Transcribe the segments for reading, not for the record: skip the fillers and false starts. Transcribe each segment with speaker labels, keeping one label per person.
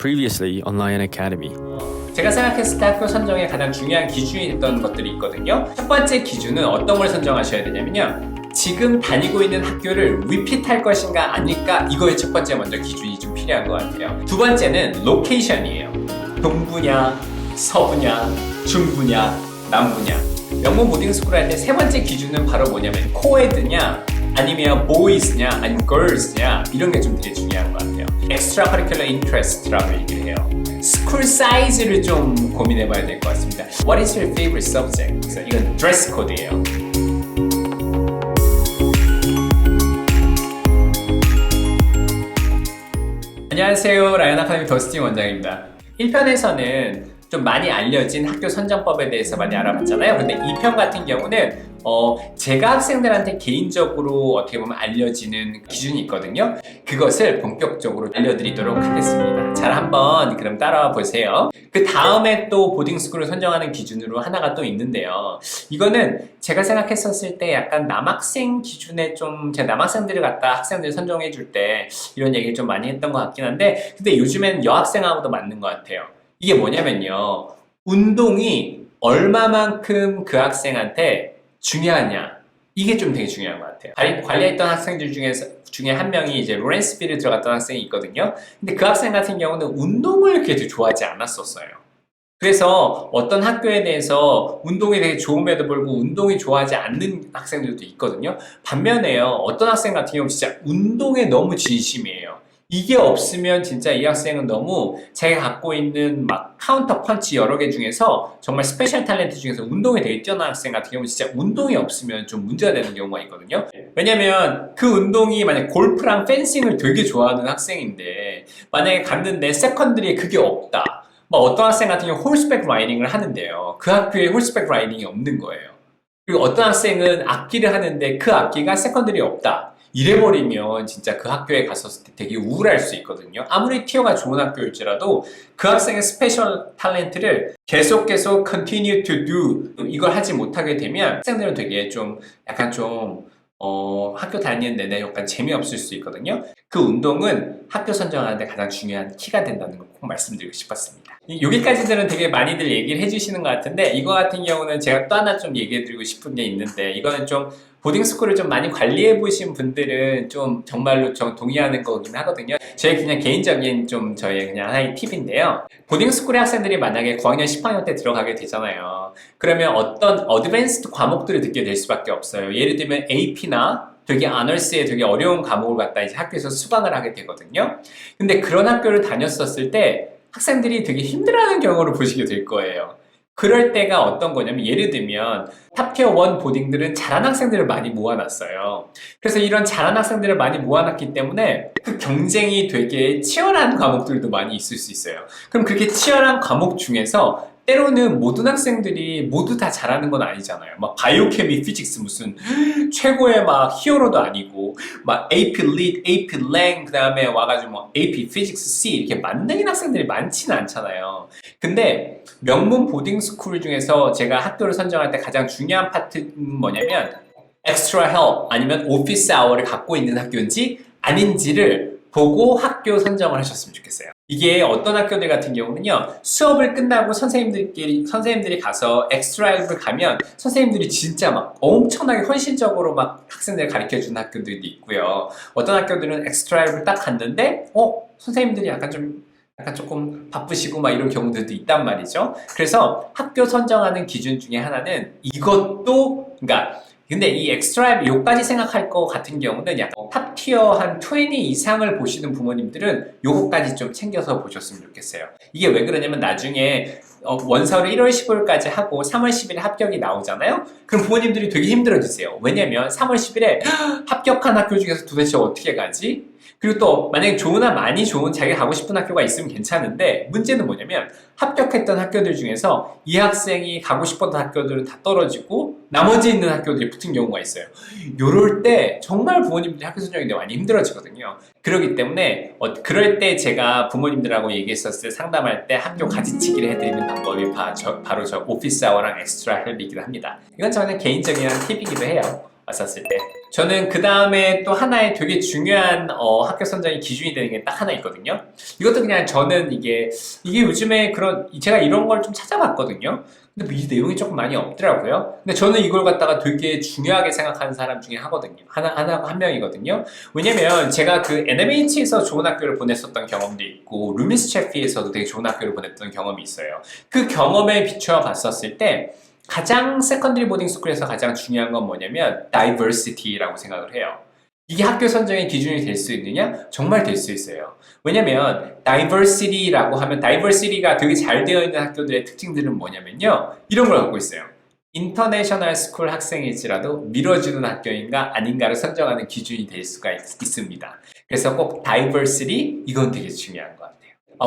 Speaker 1: Previously on Lion Academy.
Speaker 2: 제가 생각했을 때 학교 선정에 가장 중요한 기준이 됐던 것들이 있거든요. 첫 번째 기준은 어떤 걸 선정하셔야 되냐면요, 지금 다니고 있는 학교를 리핏할 것인가 아닐까, 이거의 첫 번째 먼저 기준이 좀 필요한 것 같아요. 두 번째는 로케이션이에요. 동부냐, 서부냐, 중부냐, 남부냐. 명문 보딩스쿨 할 때 세 번째 기준은 바로 뭐냐면 코에드냐 아니면 보이스냐 아니면 걸스냐, 이런 게 좀 되게 중요한 것 같아요. Extra Curricular Interest라고 얘기를 해요. 스쿨 사이즈를 좀 고민해 봐야 될 것 같습니다. What is your favorite subject? 그래서 이건 드레스 코드예요. 안녕하세요, 라이언 아카데미 더스틴 원장입니다. 1편에서는 좀 많이 알려진 학교 선정법에 대해서 많이 알아봤잖아요. 근데 2편 같은 경우는 제가 학생들한테 개인적으로 어떻게 보면 알려지는 기준이 있거든요. 그것을 본격적으로 알려드리도록 하겠습니다. 잘 한번 그럼 따라와 보세요. 그 다음에 또 보딩스쿨을 선정하는 기준으로 하나가 또 있는데요. 이거는 제가 생각했었을 때 약간 남학생 기준에 좀, 제가 남학생들을 갖다 학생들 선정해 줄 때 이런 얘기를 좀 많이 했던 것 같긴 한데, 근데 요즘엔 여학생하고도 맞는 것 같아요. 이게 뭐냐면요, 운동이 얼마만큼 그 학생한테 중요하냐, 이게 좀 되게 중요한 것 같아요. 관리했던 학생들 중에 한 명이 이제 로렌스빌을 들어갔던 학생이 있거든요. 근데 그 학생 같은 경우는 운동을 그렇게 좋아하지 않았었어요. 그래서 어떤 학교에 대해서 운동이 되게 좋음에도 불구하고 운동이 좋아하지 않는 학생들도 있거든요. 반면에요, 어떤 학생 같은 경우는 진짜 운동에 너무 진심이에요. 이게 없으면 진짜 이 학생은 너무 자기가 갖고 있는 막 카운터 펀치 여러 개 중에서 정말 스페셜 탤런트 중에서 운동에 되게 뛰어난 학생 같은 경우는 진짜 운동이 없으면 좀 문제가 되는 경우가 있거든요. 왜냐면 그 운동이 만약 골프랑 펜싱을 되게 좋아하는 학생인데 만약에 갔는데 세컨드리에 그게 없다. 뭐 어떤 학생 같은 경우 홀스백 라이딩을 하는데요, 그 학교에 홀스백 라이딩이 없는 거예요. 그리고 어떤 학생은 악기를 하는데 그 악기가 세컨드리에 없다. 이래버리면 진짜 그 학교에 갔었을 때 되게 우울할 수 있거든요. 아무리 티어가 좋은 학교일지라도 그 학생의 스페셜 탤런트를 계속 continue to do, 이걸 하지 못하게 되면 학생들은 되게 좀 약간 좀 학교 다니는 내내 약간 재미없을 수 있거든요. 그 운동은 학교 선정하는데 가장 중요한 키가 된다는 걸 꼭 말씀드리고 싶었습니다. 여기까지들은 되게 많이들 얘기를 해주시는 것 같은데, 이거 같은 경우는 제가 또 하나 좀 얘기해드리고 싶은 게 있는데, 이거는 좀 보딩스쿨을 좀 많이 관리해보신 분들은 좀 정말로 좀 동의하는 거긴 하거든요. 저의 그냥 개인적인 좀 저의 그냥 하나의 팁인데요. 보딩스쿨의 학생들이 만약에 9학년, 10학년 때 들어가게 되잖아요. 그러면 어떤 어드밴스드 과목들을 듣게 될 수밖에 없어요. 예를 들면 AP나 되게 아너스의 되게 어려운 과목을 갖다 이제 학교에서 수강을 하게 되거든요. 근데 그런 학교를 다녔었을 때 학생들이 되게 힘들어하는 경우를 보시게 될 거예요. 그럴 때가 어떤 거냐면, 예를 들면 탑티어 1 보딩들은 잘하는 학생들을 많이 모아놨어요. 그래서 이런 잘하는 학생들을 많이 모아놨기 때문에 그 경쟁이 되게 치열한 과목들도 많이 있을 수 있어요. 그럼 그렇게 치열한 과목 중에서 때로는 모든 학생들이 모두 다 잘하는 건 아니잖아요. 막 바이오케미, 피직스 무슨 최고의 막 히어로도 아니고, 막 AP lit, AP lang, 그 다음에 와가지고 뭐 AP 피직스 C 이렇게 만능인 학생들이 많지는 않잖아요. 근데 명문 보딩스쿨 중에서 제가 학교를 선정할 때 가장 중요한 파트는 뭐냐면, 엑스트라 헬p 아니면 오피스 아워를 갖고 있는 학교인지 아닌지를 보고 학교 선정을 하셨으면 좋겠어요. 이게 어떤 학교들 같은 경우는요, 수업을 끝나고 선생님들이 가서 엑스트라 헬프를 가면 선생님들이 진짜 막 엄청나게 헌신적으로 막 학생들을 가르쳐 주는 학교들도 있고요. 어떤 학교들은 엑스트라 헬프를 딱 갔는데 선생님들이 약간 조금 바쁘시고 막 이런 경우들도 있단 말이죠. 그래서 학교 선정하는 기준 중에 하나는 이것도, 근데 이 엑스트라 요까지 생각할 것 같은 경우는 약간 탑티어 한 20 이상을 보시는 부모님들은 요거까지 좀 챙겨서 보셨으면 좋겠어요. 이게 왜 그러냐면 나중에 원서를 1월 15일까지 하고 3월 10일에 합격이 나오잖아요? 그럼 부모님들이 되게 힘들어지세요. 왜냐면 3월 10일에 합격한 학교 중에서 도대체 어떻게 가지? 그리고 또 만약에 많이 좋은 자기가 가고 싶은 학교가 있으면 괜찮은데, 문제는 뭐냐면 합격했던 학교들 중에서 이 학생이 가고 싶었던 학교들은 다 떨어지고 나머지 있는 학교들이 붙은 경우가 있어요. 요럴 때 정말 부모님들이 학교 선정인데 많이 힘들어지거든요. 그렇기 때문에 그럴 때 제가 부모님들하고 얘기했었을 때, 상담할 때 학교 가지치기를 해드리는 방법이 바로 저 오피스 아워랑 엑스트라 헬이기도 합니다. 이건 저는 개인적인 팁이기도 해요. 왔었을 때. 저는 그 다음에 또 하나의 되게 중요한 학교 선정의 기준이 되는 게 딱 하나 있거든요. 이것도 그냥 저는 이게 요즘에 제가 이런 걸 좀 찾아봤거든요. 근데 뭐이 내용이 조금 많이 없더라고요. 근데 저는 이걸 갖다가 되게 중요하게 생각하는 사람 중에 한 명이거든요. 왜냐면 제가 그 NMH에서 좋은 학교를 보냈었던 경험도 있고, 루미스 체피에서도 되게 좋은 학교를 보냈던 경험이 있어요. 그 경험에 비추어 봤었을 때, 가장 세컨드리 보딩 스쿨에서 가장 중요한 건 뭐냐면 diversity라고 생각을 해요. 이게 학교 선정의 기준이 될 수 있느냐? 정말 될 수 있어요. 왜냐면 diversity라고 하면 diversity가 되게 잘 되어 있는 학교들의 특징들은 뭐냐면요. 이런 걸 갖고 있어요. 인터내셔널 스쿨 학생일지라도 밀어주는 학교인가 아닌가를 선정하는 기준이 될 수가 있습니다. 그래서 꼭 diversity 이건 되게 중요한 것 같아요.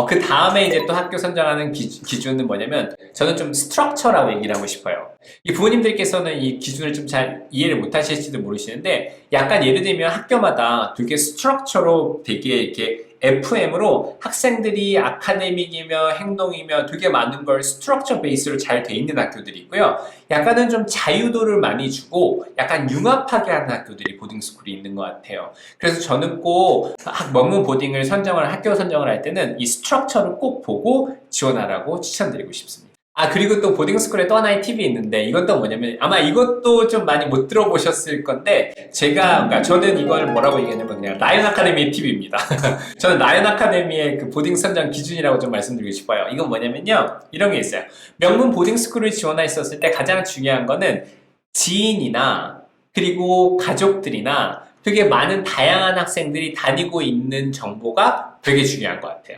Speaker 2: 그 다음에 이제 또 학교 선정하는 기준은 뭐냐면 저는 좀 스트럭처라고 얘기를 하고 싶어요. 이 부모님들께서는 이 기준을 좀 잘 이해를 못 하실지도 모르시는데 약간 예를 들면 학교마다 되게 스트럭처로 되게 이렇게 FM으로 학생들이 아카데믹이며 행동이며 되게 많은 걸 스트럭처 베이스로 잘 돼 있는 학교들이 있고요. 약간은 좀 자유도를 많이 주고 약간 융합하게 하는 학교들이 보딩스쿨이 있는 것 같아요. 그래서 저는 꼭 명문 보딩을 학교 선정을 할 때는 이 스트럭처를 꼭 보고 지원하라고 추천드리고 싶습니다. 그리고 또 보딩스쿨에 또 하나의 팁이 있는데 이것도 뭐냐면 아마 이것도 좀 많이 못 들어보셨을 건데 그러니까 저는 이걸 뭐라고 얘기하냐면 그냥 라이언 아카데미의 팁입니다. 저는 라이언 아카데미의 그 보딩 선정 기준이라고 좀 말씀드리고 싶어요. 이건 뭐냐면요. 이런 게 있어요. 명문 보딩스쿨을 지원했었을 때 가장 중요한 거는 지인이나 그리고 가족들이나 되게 많은 다양한 학생들이 다니고 있는 정보가 되게 중요한 것 같아요.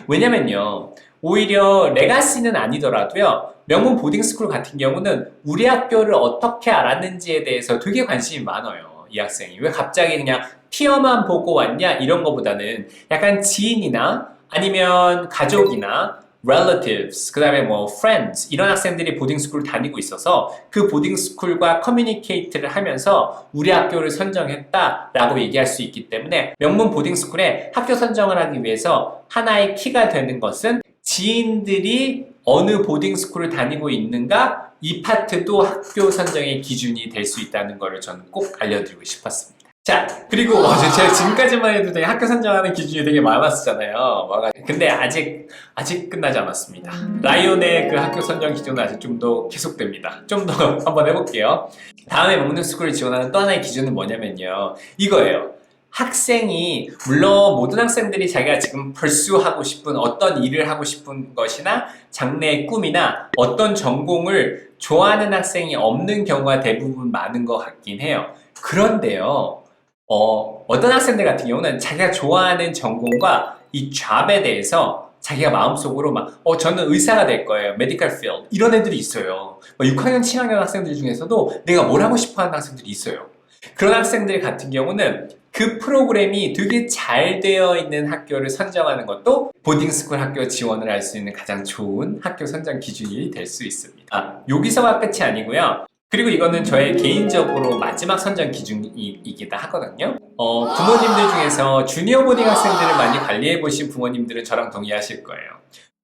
Speaker 2: 왜냐면요. 오히려 레가시는 아니더라도요. 명문 보딩스쿨 같은 경우는 우리 학교를 어떻게 알았는지에 대해서 되게 관심이 많아요. 이 학생이. 왜 갑자기 그냥 티어만 보고 왔냐? 이런 거보다는 약간 지인이나 아니면 가족이나 relatives, 그 다음에 뭐 friends 이런 학생들이 보딩스쿨을 다니고 있어서 그 보딩스쿨과 커뮤니케이트를 하면서 우리 학교를 선정했다라고 얘기할 수 있기 때문에 명문 보딩스쿨에 학교 선정을 하기 위해서 하나의 키가 되는 것은 지인들이 어느 보딩스쿨을 다니고 있는가 이 파트도 학교 선정의 기준이 될 수 있다는 것을 저는 꼭 알려드리고 싶었습니다. 자, 그리고 제가 지금까지만 해도 되게 학교 선정하는 기준이 되게 많았었잖아요. 근데 아직 끝나지 않았습니다. 라이온의 그 학교 선정 기준은 아직 좀 더 계속됩니다. 좀 더 한번 해볼게요. 다음에 먹는 스쿨을 지원하는 또 하나의 기준은 뭐냐면요. 이거예요. 학생이 물론 모든 학생들이 자기가 지금 pursue하고 싶은 어떤 일을 하고 싶은 것이나 장래의 꿈이나 어떤 전공을 좋아하는 학생이 없는 경우가 대부분 많은 것 같긴 해요. 그런데요. 어떤 학생들 같은 경우는 자기가 좋아하는 전공과 이 잡에 대해서 자기가 마음속으로 저는 의사가 될 거예요. 메디컬 필드. 이런 애들이 있어요. 6학년, 7학년 학생들 중에서도 내가 뭘 하고 싶어 하는 학생들이 있어요. 그런 학생들 같은 경우는 그 프로그램이 되게 잘 되어 있는 학교를 선정하는 것도 보딩스쿨 학교 지원을 할 수 있는 가장 좋은 학교 선정 기준이 될 수 있습니다. 여기서가 끝이 아니고요. 그리고 이거는 저의 개인적으로 마지막 선정 기준이기도 하거든요. 부모님들 중에서 주니어 보딩 학생들을 많이 관리해 보신 부모님들은 저랑 동의하실 거예요.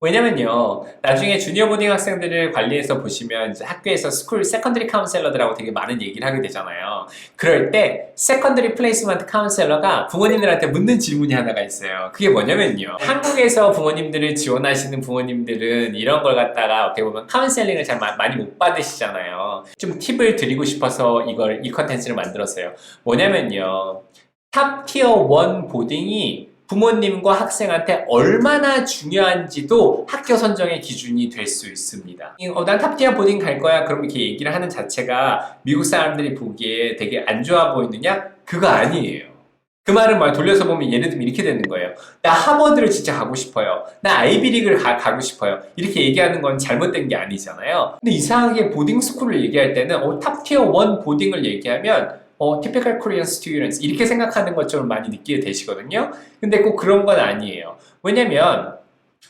Speaker 2: 왜냐면요, 나중에 주니어 보딩 학생들을 관리해서 보시면 이제 학교에서 스쿨 세컨드리 카운셀러들하고 되게 많은 얘기를 하게 되잖아요. 그럴 때 세컨드리 플레이스먼트 카운셀러가 부모님들한테 묻는 질문이 하나가 있어요. 그게 뭐냐면요. 한국에서 부모님들을 지원하시는 부모님들은 이런 걸 갖다가 어떻게 보면 카운셀링을 잘 많이 못 받으시잖아요. 좀 팁을 드리고 싶어서 이 컨텐츠를 만들었어요. 뭐냐면요. 탑 티어 1 보딩이 부모님과 학생한테 얼마나 중요한지도 학교 선정의 기준이 될 수 있습니다. 난 탑티어 보딩 갈 거야. 그럼 이렇게 얘기를 하는 자체가 미국 사람들이 보기에 되게 안 좋아 보이느냐? 그거 아니에요. 그 말은 돌려서 보면 예를 들면 이렇게 되는 거예요. 나 하버드를 진짜 가고 싶어요. 나 아이비리그를 가고 싶어요. 이렇게 얘기하는 건 잘못된 게 아니잖아요. 근데 이상하게 보딩 스쿨을 얘기할 때는 탑티어 1 보딩을 얘기하면 typical Korean students 이렇게 생각하는 것처럼 많이 느끼게 되시거든요. 근데 꼭 그런 건 아니에요. 왜냐면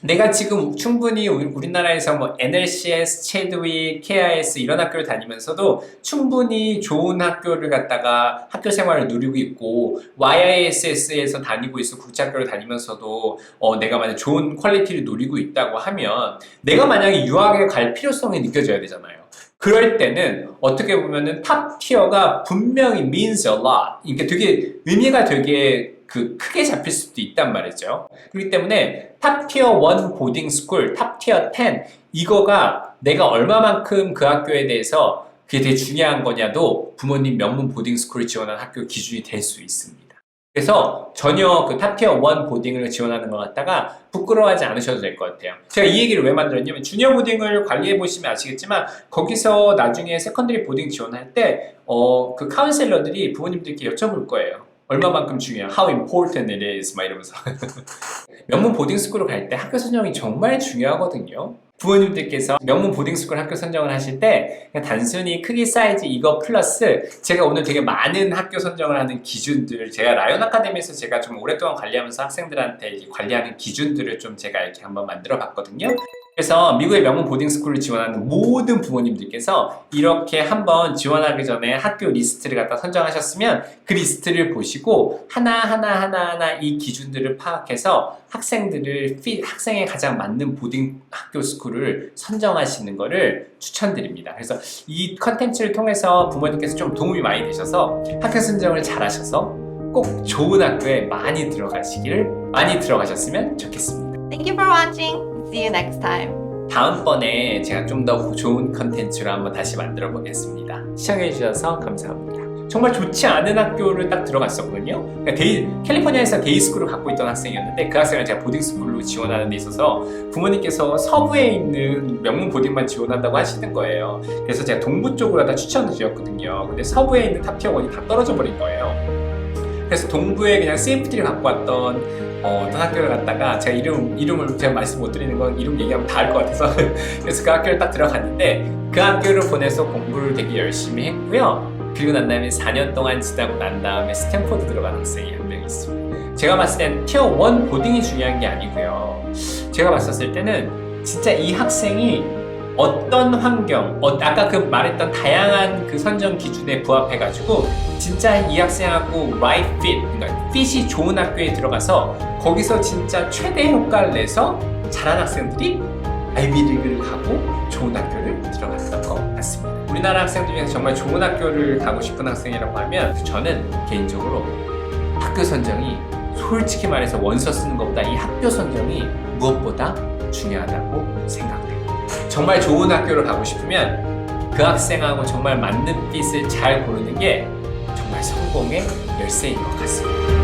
Speaker 2: 내가 지금 충분히 우리나라에서 NLCS, 체드윅, KIS 이런 학교를 다니면서도 충분히 좋은 학교를 갔다가 학교 생활을 누리고 있고 YISS에서 다니고 있어 국제학교를 다니면서도 내가 만약 좋은 퀄리티를 누리고 있다고 하면 내가 만약에 유학에 갈 필요성이 느껴져야 되잖아요. 그럴 때는 어떻게 보면은 탑 티어가 분명히 means a lot. 이게 되게 의미가 되게 크게 잡힐 수도 있단 말이죠. 그렇기 때문에 탑 티어 1 보딩 스쿨, 탑 티어 10 이거가 내가 얼마만큼 그 학교에 대해서 그게 되게 중요한 거냐도 부모님 명문 보딩 스쿨을 지원한 학교 기준이 될 수 있습니다. 그래서 전혀 그 탑티어 1 보딩을 지원하는 것 같다가 부끄러워하지 않으셔도 될 것 같아요. 제가 이 얘기를 왜 만들었냐면 주니어 보딩을 관리해 보시면 아시겠지만 거기서 나중에 세컨더리 보딩 지원할 때 그 카운셀러들이 부모님들께 여쭤볼 거예요. 얼마만큼 중요한 How important it is 막 이러면서 명문 보딩 스쿨을 갈 때 학교 선정이 정말 중요하거든요. 부모님들께서 명문 보딩스쿨 학교 선정을 하실 때 그냥 단순히 크기 사이즈 이거 플러스 제가 오늘 되게 많은 학교 선정을 하는 기준들 제가 라이온 아카데미에서 제가 좀 오랫동안 관리하면서 학생들한테 관리하는 기준들을 좀 제가 이렇게 한번 만들어 봤거든요. 그래서 미국의 명문 보딩스쿨을 지원하는 모든 부모님들께서 이렇게 한번 지원하기 전에 학교 리스트를 갖다 선정하셨으면 그 리스트를 보시고 하나하나 이 기준들을 파악해서 학생에 가장 맞는 보딩 학교 스쿨을 선정하시는 것을 추천드립니다. 그래서 이 컨텐츠를 통해서 부모님께서 좀 도움이 많이 되셔서 학교 선정을 잘 하셔서 꼭 좋은 학교에 많이 들어가셨으면 좋겠습니다.
Speaker 3: Thank you for watching. See you next time.
Speaker 2: 다음번에 제가 좀 더 좋은 컨텐츠로 한번 다시 만들어 보겠습니다. 시청해주셔서 감사합니다. 정말 좋지 않은 학교를 딱 들어갔었거든요. 그러니까 캘리포니아에서 데이스쿨을 갖고 있던 학생이었는데 그 학생을 제가 보딩스쿨로 지원하는 데 있어서 부모님께서 서부에 있는 명문 보딩만 지원한다고 하시는 거예요. 그래서 제가 동부 쪽으로 다 추천을 드렸거든요. 근데 서부에 있는 탑티어 1이 다 떨어져 버린 거예요. 그래서 동부에 그냥 CFT를 갖고 왔던 어떤 학교를 갔다가 제가 이름을 제가 말씀 못 드리는 건 이름 얘기하면 다 알 것 같아서 그래서 그 학교를 딱 들어갔는데 그 학교를 보내서 공부를 되게 열심히 했고요. 그리고 난 다음에 4년 동안 지나고 난 다음에 스탠포드 들어간 학생이 한 명 있습니다. 제가 봤을 땐 티어 1 보딩이 중요한 게 아니고요. 제가 봤었을 때는 진짜 이 학생이 어떤 환경, 아까 그 말했던 다양한 그 선정 기준에 부합해가지고 진짜 이 학생하고 right fit, 그러니까 fit이 좋은 학교에 들어가서 거기서 진짜 최대 효과를 내서 잘한 학생들이 아이비리그를 가고 좋은 학교를 들어갔던 것 같습니다. 우리나라 학생들 중에서 정말 좋은 학교를 가고 싶은 학생이라고 하면 저는 개인적으로 학교 선정이 솔직히 말해서 원서 쓰는 것보다 이 학교 선정이 무엇보다 중요하다고 생각해요. 정말 좋은 학교를 가고 싶으면 그 학생하고 정말 맞는 핏을 잘 고르는 게 정말 성공의 열쇠인 것 같습니다.